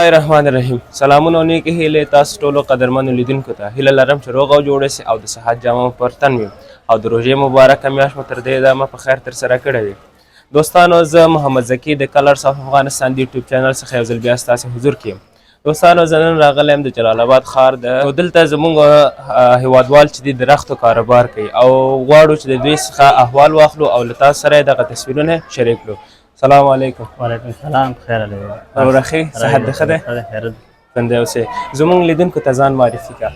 الله الرحمن الرحیم. سلامونه او نیکې هیلې تاسو ټولو قدرمنو لیدونکو ته. هیله لرم چې روغ او جوړ اوسئ او د صحت جامه مو پر تن وي او د روژې مبارکه میاشت مو تر دې دمه په خیر ترسره کړې وي. دوستانو زه محمد زکي د کلرز اف افغانستان د یوټیوب چینل څخه یو ځل بیا ستاسې حضور کې یم. دوستانو زه نن راغلی یم د جلال آباد ښار د دلته زموږ هیوادوال چې دي د رختو کاروبار کوي او غواړو چې د دوی څخه احوال واخلو او له تاسو سره یې دغه تصویرونه شریک کړو. سلام علیکم. وعلیکم السلام. خیر علیکم. ورور ښې صحت دې ښه دی؟ خیر. ژوندی اوسې. زموږ لیدونکو ته ځان معرفي کړه.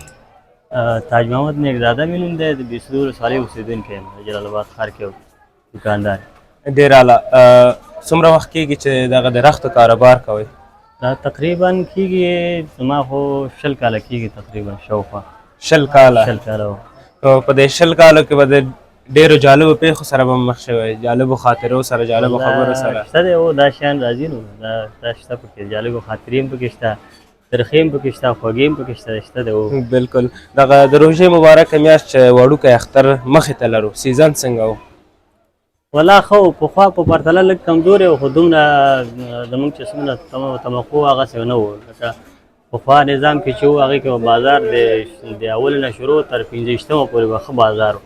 تاج محمد نیکزاده مې نوم دی، د بیسلو ولسوالۍ اوسېدونکی یم، د جلال آباد ښار کې دوکاندار. ډېر اعلی. څومره وخت کېږي چې دغه د رختو کاروبار کوئ؟ دا تقریبا کېږي زما خو 20 کاله کېږي تقریبا شاوخوا 20 کاله. 20 کاله. نو په دې 20 کالو کې به د ډېرو جالبو پیښو سره به مخ شوی، جالبو خاطرو سره، جالبو خبرو سره. شته دی، دا شیان راځي نو دا شته پکې، جالبو خاطرې هم پکې شته، ترخې هم پکې شته، خوږې هم پکې شته، شته دی. بلکل. دغه د روژې مبارکه میاشت چې وړوکی اختر مخې ته لرو، سیزن څنګه و؟ والله ښه، پخوا په پرتله لږ کمزوری و، خو دومره زموږ چې څومره توقع هغسې نه و. لکه پخوا نظام کې چې و هغې کې بازار د اول نه شروع تر 25مه پورې به ښه بازار و.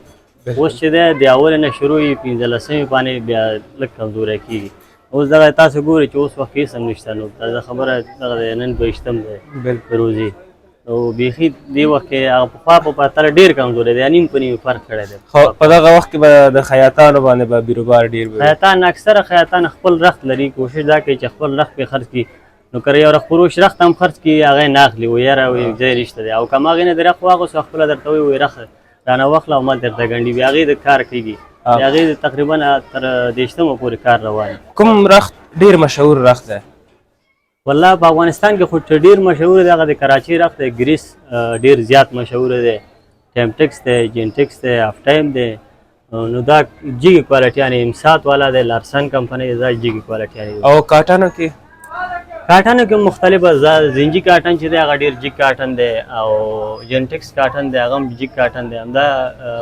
اوس چې دی د اول نه شروع یې 15مې باندې بیا لږ کمزوری کېږي. اوس دغه تاسو ګورئ چې اوس وخت هېڅ هم نشته. نو دا خبره دغه دی، نن 22م دی روزي، نو بیخي دې وخت کې هغه پخوا په پرتله ډېر کمزوری دی، نیم په نیم فرق کړی دی. په دغه وخت کې به د خیاطانو باندې به بیروبار ډېر وي. خیاطان اکثره خیاطان خپل رخت لري، کوشش دا کوي چې خپل رخت پرې خرڅ کړي. نو که یو رخت فروش رخت هم خرڅ کړي هغه یې نه اخلي، وایي یاره وایي ځای نشته دی. او که هم هغې نه د رخت واغوستو خپله درته وایي رخت رانه واخله او ما درته ګنډي، بیا هغې د کار کېږي، بیا هغې تقریبا تر 20مه پورې کار روان. کوم رخت ډېر مشهور رخت دی؟ والله په افغانستان کې خو ډېر مشهور دی هغه د کراچۍ رخت دی، ګریس ډېر زیات مشهور دی، ټیمټکس دی، جینټکس دی، آف ټایم دی. نو دا جګې کوالټیانې امسات والا دی، لارسن کمپنۍ دا جګې کوالټیانې. او کاټنو کې؟ کاټنو کې مختلفه زنجي کاټن چې دی هغه ډېر جګ کاټن دی، او جینټکس کاټن دی هغه هم جګ کاټن دی. همدا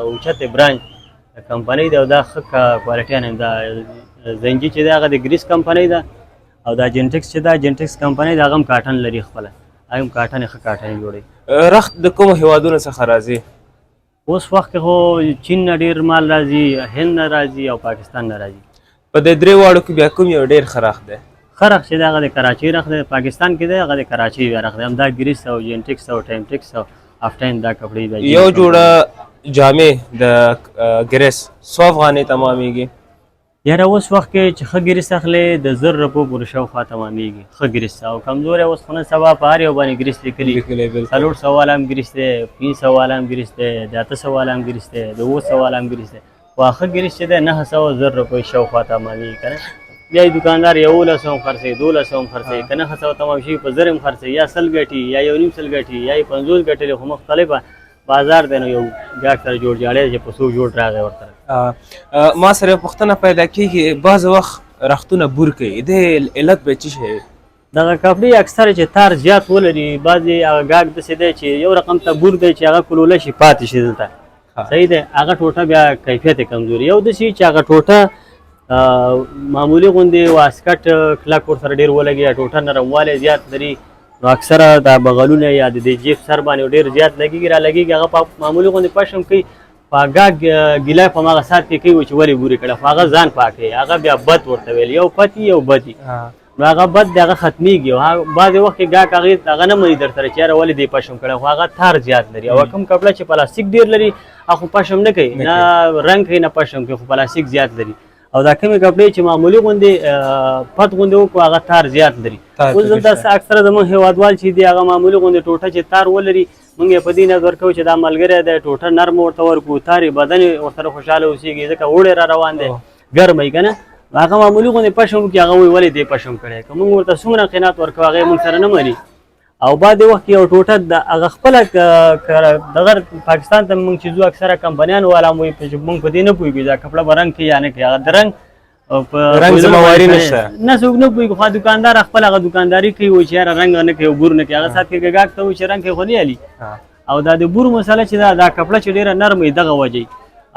اوچتې برانچ کمپنۍ دی او دا ښه کوالټیانې. دا زنجي چې دی هغه د ګریس کمپنۍ ده، او دا جینټکس چې دا جینټکس کمپنۍ ده هغه هم کاټن لري خپله، هغه هم کاټن ښه کاټن جوړوي. رخت د کومو هیوادونو څخه راځي؟ اوس وخت کې خو چین نه ډېر مال راځي، هند نه راځي او پاکستان نه راځي. په دې درې واړو کې بیا کوم یو ډېر ښه رخت دی؟ ښه رخت چې دی هغه د کراچۍ رخت دی، پاکستان کې دی هغه د کراچۍ بیا رخت دی. همدا ګریس او جینټکس او ټیمټکس او آف ټایم دا کپړې بیا. یو جوړه جامې د ګریس څو افغانۍ تمامېږي؟ یاره اوس وخت کې چې ښه ګریس اخلې د 1000 روپو پورې شاوخوا تمامېږي ښه ګریس. او کمزوری اوس خو نن سبا په هر یو باندې ګریس لیکلي، 400 والا هم ګریس دی، 500 والا هم ګریس دی، د 800 والا هم ګریس دی، د 900 والا هم ګریس دی. خو ښه ګریس چې دی 900 روپۍ شاوخوا تمامېږي که نه. بیا یې دوکاندار 1100 هم خرڅوي، 1200 هم خرڅوي، که 900 تمام شي په 1000 هم خرڅوي، یا 100 ګټي یا 1.5 سل ګټي یا یې 50 ګټلې. خو مختلفه بازار دی، نو یو ګاډ سره جوړ جاړی چې په څو جوړ راغی ورسره. ما سره یو پوښتنه پیدا کېږي، بعض وخت رختونه بور کوي، د علت به څه شی؟ دغه کپړې اکثره چې تار زیات ولري، بعضې هغه ګاډ داسې دی چې یو رقم ته بور دی چې هغه کلوله شي پاتې شي دلته، صحیح دی، هغه ټوټه بیا کیفیت یې کمزوري. یو داسې چې هغه ټوټه معمولي غوندې واسکټ کلک ورسره ډېر ولګي، ټوټه نرموالی زیات لري، نو اکثره دا بغلونه یا د دې جیب سر باندې ډېر زیات لګېږي را لګېږي، هغه په معمولي غوندې پشم کوي، په ګاډ ګیله په هماغه ساعت کې کوي چې ولې بورې کړه، خو هغه ځان پاکوي، هغه بیا بد ورته ویل، یو پتي یو بدي، نو هغه بد دی هغه ختمېږي. او بعضې وخت کې ګاډ هغه نه مني در سره چې یاره ولې دې پشم کړی، خو هغه تار زیات لري. او کوم کپړه چې پلاستیک ډېر لري هغه پشم نه کوي، نه رنګ کوي نه پشم کوي، خو پلاستیک زیات لري. او دا کومې کپړې چې معمولي غوندې پت غوندې وکړو هغه تار زیات لري. اوس دلته اکثره زموږ هېوادوال چې دي هغه معمولي غوندې ټوټه چې تار ولري، موږ یې په دې نظر کوو چې دا ملګری دی، ټوټه نرم ورته ورکړو، تار یې بدن یې ورسره خوشحاله اوسېږي، ځکه اوړی را روان دی ګرمی که نه، هغه معمولي غوندې پشم وکړي، هغه وایي ولې دې پشم کړی، که موږ ورته څومره قناعت ورکوو هغه یې موږ سره نه مني. او بعد وخت یو ټوټه د هغه خپله دغه پاکستان ته موږ چې ځو اکثره کمپنیان والا وایي چې موږ په دې نه پوهېږو دا کپړه به رنګ کوي یا نه کوي، هغه د رنګ ذمهواري نشته، نه څوک نه پوهېږي، خو دوکاندار خپل هغه دوکانداري کوي، وایي چې یاره رنګ نه کوي او بور نه کوي، هغه ساعت کې ګاګ ته وایي چې رنګ کوي خو نه علي. او دا د بور مسله چې دا کپړه چې ډېره نرم وي دغه وجې،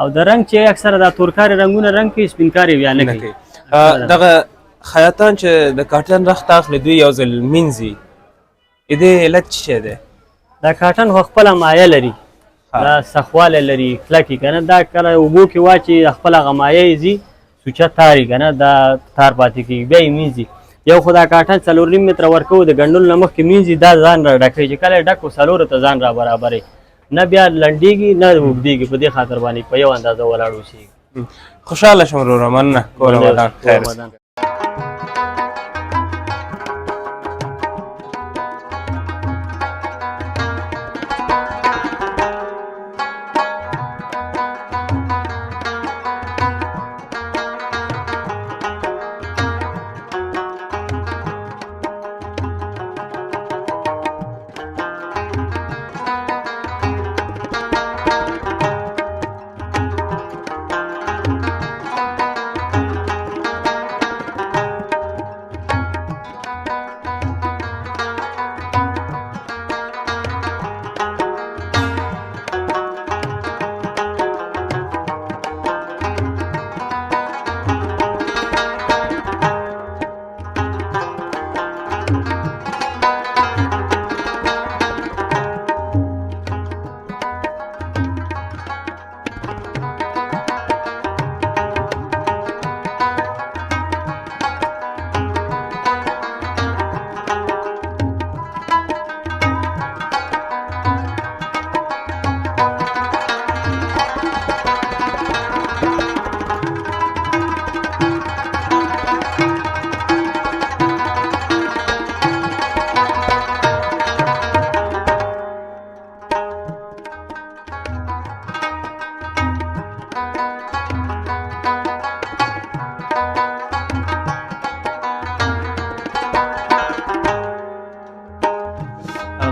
او د رنګ چې اکثره دا تورکاري رنګونه رنګ کوي، سپینکاري بیا نه کوي. دغه خیاطان چې د کاټن رخت اخلي دوی یو ځل مینځي، د دې علت څه شی دی؟ دا کاټن خو خپله مایه لري، دا سخواله لري، کلکې که نه. دا کله اوبو کې واچي خپله هغه مایه یې ځي، سوچه تاري که نه، دا تار پاتې کېږي، بیا یې مینځي. یو خو دا کاټن 4.5 متره ورکوو، د ګنډلو نه مخکې مینځي، دا ځان را ډکوي چې کله یې ډک و 4 ته ځان را برابروي، نه بیا لنډېږي نه اوږدېږي. په دې خاطر باندې په یو اندازه ولاړ اوسېږي. خوشحاله شوم وروره، مننه. کور ودان خیر اوسه.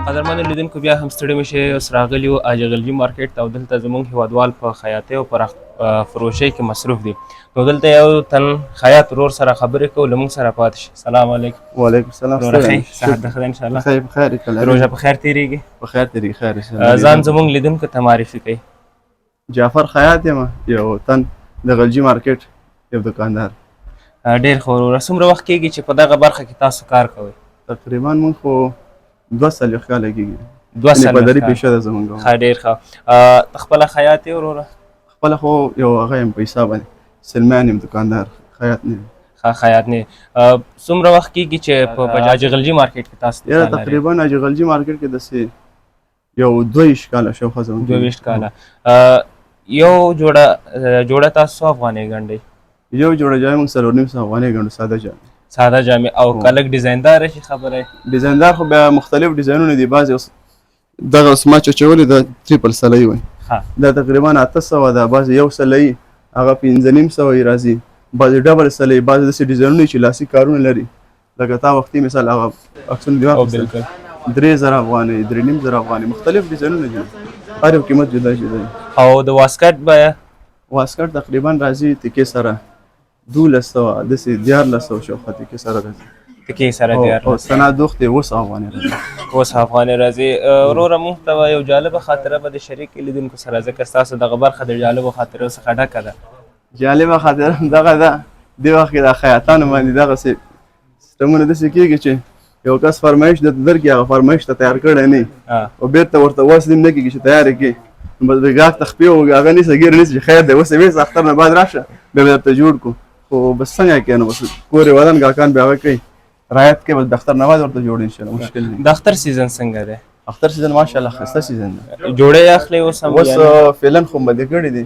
قدرمنو لیدونکو، بیا هم ستړي مه شئ. اوس راغلي یو اجغلجي مارکیټ ته او دلته زموږ هیوادوال په خیاطۍ او فروشۍ کې مصروف دي. نو دلته یو تن خیاط ورور سره خبرې کوو، له موږ سره پاتې شي. سلام علیکم. وعلیکم السلام. صحت د ښه دی انشاءالله؟ خیر بخیر کله روژه په خیر تېرېږي؟ په خیر تېرېږي. خیر ځان زموږ لیدونکو ته معرفي کوي. جعفر خیاط یم، یو تن د غلجي مارکیټ یو دکاندار. ډېر ښه وروره. څومره وخت کېږي چې په دغه برخه کې تاسو کار کوئ؟ تقریبا مونږ خو 2 څلوېښت کاله کېږي. 2 څلوېښت پدري پیشه ده زمونږ. ښه، ډېر ښه. ته خپله خیاط یې وروره؟ خپله خو یو هغه یم په حساب باندې سلمان یم، دکاندار، خیاط نه یم. ښه، خیاط نه. څومره وخت کېږي چې په اجغلجي مارکیټ کې تاسو یاره تقریبا اجغلجي مارکیټ کې داسې یو 22 کاله شاوخوا زمونږ. 22 کاله. یو جوړه تاسو څو افغانۍ ګنډئ؟ یو جوړه جامې مونږ 4.5 افغانۍ ګنډو، ساده جامې. ساده جامې. او کلک ډیزایندار شي خبره؟ ډیزایندار خو بیا مختلف ډیزاینونه دي. بعضې دغه اوس ما چچولې د ټریپل سلۍ وایي، دا تقریبا 800 ده. بعضې یو سلۍ هغه 5.5 یې راځي، بعضې ډبل سلۍ، بعضې داسې ډیزاینونه چې لاسي کارونه لري. لکه تا وختي مثال هغه عکسونه دي واخیستل 3000 افغانۍ، 3.5 افغانۍ، مختلف ډیزاینونه دي، هر یو قیمت جدا جدا. او د واسکټ بیه؟ واسکټ تقریبا راځي تکې سره 1200 داسې 1400 شاوخوا تکې سره راځي. تکې سره 1400. او سنا دوختې 20 افغانۍ راځي. 20 افغانۍ راځي. وروره موږ ته یو جالبه خاطره به د شریک لیدونکو سره، ځکه ستاسو دغه برخه د جالبو خاطرو څخه ډکه ده. جالبه خاطره دغه ده، دې وخت کې د خیاطانو باندې دغسې سیسټمونه داسې کېږي چې یو کس فرمایش درته درکړي، هغه فرمایش ته تیار کړی نه وي او بېرته ورته وصل نه کېږي چې تیار یې کړي. نو بس به ګاک ته خپې هغه نیسه ګیر نیسه چې خیر دی اوس یې ویسه اختر نه بعد راشه بیا به درته جوړ کړو. خو بس څنګه کوي نو بس کور یې ودان ګاکان بیا هغه کوي رعایت کوي، بس د اختر نه بعد ورته جوړ انشاءالله، مشکل نه. د اختر سیزن څنګه دی؟ اختر سیزن ماشاءالله ښایسته سیزن دی. جوړې اخلئ اوس هم؟ اوس فعلا خو بندې کړي دي،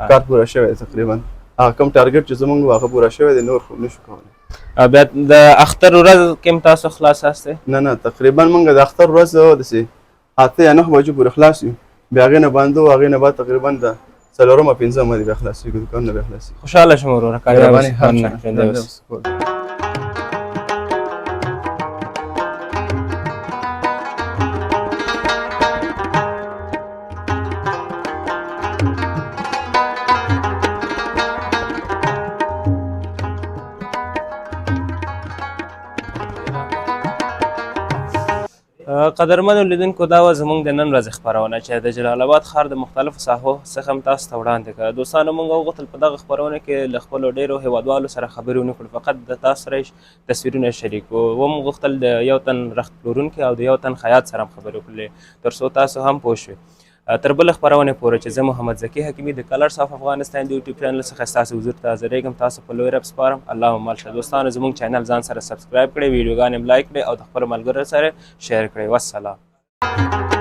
کار پوره شوی تقریبا. هغه کوم ټارګټ چې زمونږ و هغه پوره شوی دی، نور خو نشو کولی. بیا د اختر ورځ کې هم تاسو خلاص یاستئ؟ نه تقریبا مونږ د اختر ورځ داسې 8 یا 9 بجو پورې خلاص یو، بیا هغې نه باندو، هغې نه بعد تقریبا د 4 5 بیا خلاصېږو، دکانونه بیا خلاصېږي. خوشحاله شوم وروره. کامیاب اوسئ. قدرمنو لیدونکو دا وه زموږ د نن ورځې خپرونه چې د جلال آباد ښار د مختلفو ساحو څخه هم تاسو ته وړاندې کړه. دوستانو موږ وغوښتل په دغه خپرونه کې له خپلو ډېرو هیوادوالو سره خبرې ونه کړو، فقط د تاسو سره یې تصویرونه شریک کړو. ومو غوښتل د یو تن رخت پلورونکي او د یو تن خیاط سره هم خبرې وکړلې تر څو تاسو هم پوه شوئ. تر بله خپرونې پورې چې زه محمد ذکي حکیمي د کلرز اف افغانستان د یوټیوب چینل څخه ستاسو حضور ته حاضرېږم. تاسو په لوی رب سپارم. الله مو مل شه. دوستانو زموږ چینل ځان سره سبسکرایب کړئ، ویډیوګانې هم لایک کړئ او د خپلو ملګرو سره شیر کړئ. والسلام.